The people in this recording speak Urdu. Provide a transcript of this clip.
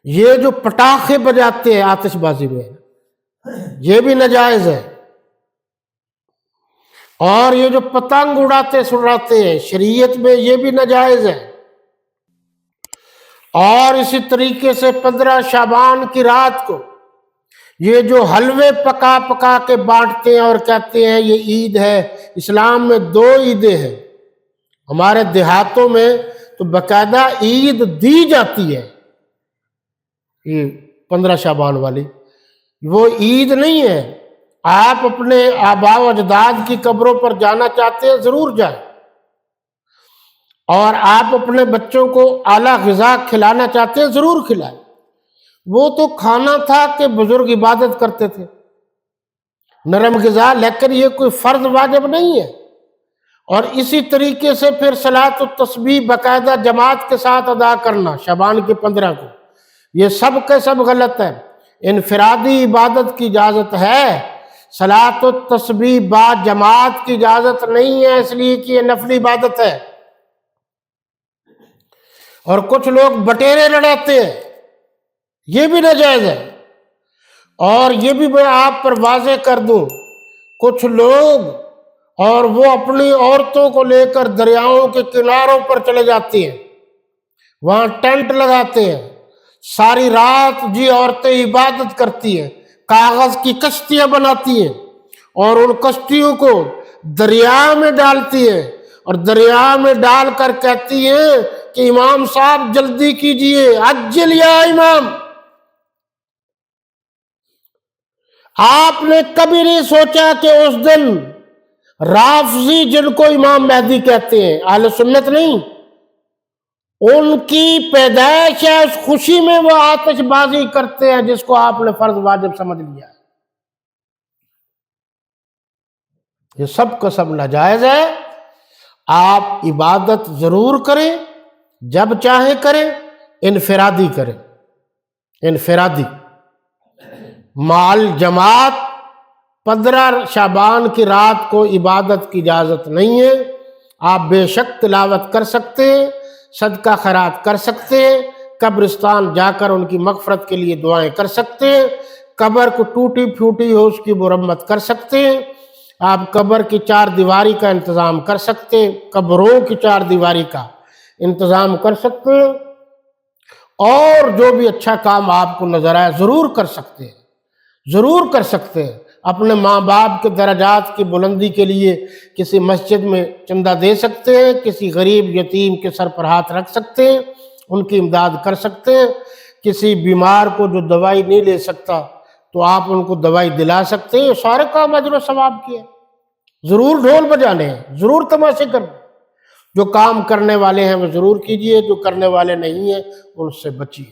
یہ جو پٹاخے بجاتے ہیں آتش بازی میں، یہ بھی ناجائز ہے، اور یہ جو پتنگ اڑاتے ہیں شریعت میں یہ بھی ناجائز ہے۔ اور اسی طریقے سے 15 شعبان کی رات کو یہ جو حلوے پکا پکا کے بانٹتے ہیں اور کہتے ہیں یہ عید ہے، اسلام میں 2 عیدیں ہیں۔ ہمارے دیہاتوں میں تو باقاعدہ عید دی جاتی ہے، یہ 15 شعبان والی، وہ عید نہیں ہے۔ آپ اپنے آباء و اجداد کی قبروں پر جانا چاہتے ہیں ضرور جائیں، اور آپ اپنے بچوں کو اعلیٰ غذا کھلانا چاہتے ہیں ضرور کھلائیں۔ وہ تو کھانا تھا کہ بزرگ عبادت کرتے تھے، نرم غذا، لیکن یہ کوئی فرض واجب نہیں ہے۔ اور اسی طریقے سے پھر صلاۃ التسبیح باقاعدہ جماعت کے ساتھ ادا کرنا شعبان کے 15 کو، یہ سب کے سب غلط ہے۔ انفرادی عبادت کی اجازت ہے، صلاۃ التسبیح با جماعت کی اجازت نہیں ہے، اس لیے کہ یہ نفلی عبادت ہے۔ اور کچھ لوگ بٹیرے لڑاتے ہیں، یہ بھی ناجائز ہے۔ اور یہ بھی میں آپ پر واضح کر دوں، کچھ لوگ اور وہ اپنی عورتوں کو لے کر دریاؤں کے کناروں پر چلے جاتے ہیں، وہاں ٹینٹ لگاتے ہیں، ساری رات جی عورتیں عبادت کرتی ہیں، کاغذ کی کشتیاں بناتی ہیں اور ان کشتیوں کو دریا میں ڈالتی ہیں، اور دریا میں ڈال کر کہتی ہیں کہ امام صاحب جلدی کیجئے، عجل یا امام۔ آپ نے کبھی نہیں سوچا کہ اس دن رافضی، جن کو امام مہدی کہتے ہیں، اہل سنت نہیں، ان کی پیدائش ہے، اس خوشی میں وہ آتش بازی کرتے ہیں جس کو آپ نے فرض واجب سمجھ لیا ہے۔ یہ سب کا سب ناجائز ہے۔ آپ عبادت ضرور کریں، جب چاہیں کریں، انفرادی کریں، انفرادی مال جماعت۔ 15 شعبان کی رات کو عبادت کی اجازت نہیں ہے۔ آپ بے شک تلاوت کر سکتے ہیں، صدقہ خیرات کر سکتے ہیں، قبرستان جا کر ان کی مغفرت کے لیے دعائیں کر سکتے ہیں، قبر کو ٹوٹی پھوٹی ہو اس کی مرمت کر سکتے ہیں، آپ قبر کی 4 دیواری کا انتظام کر سکتے ہیں، قبروں کی 4 دیواری کا انتظام کر سکتے ہیں، اور جو بھی اچھا کام آپ کو نظر آئے ضرور کر سکتے ہیں، ضرور کر سکتے ہیں۔ اپنے ماں باپ کے درجات کی بلندی کے لیے کسی مسجد میں چندہ دے سکتے ہیں، کسی غریب یتیم کے سر پر ہاتھ رکھ سکتے ہیں، ان کی امداد کر سکتے ہیں، کسی بیمار کو جو دوائی نہیں لے سکتا تو آپ ان کو دوائی دلا سکتے ہیں۔ سارے کام اجر و ثواب کیے، ضرور ڈھول بجانے ہیں، ضرور تماشے کرنے، جو کام کرنے والے ہیں وہ ضرور کیجئے، جو کرنے والے نہیں ہیں ان سے بچیے۔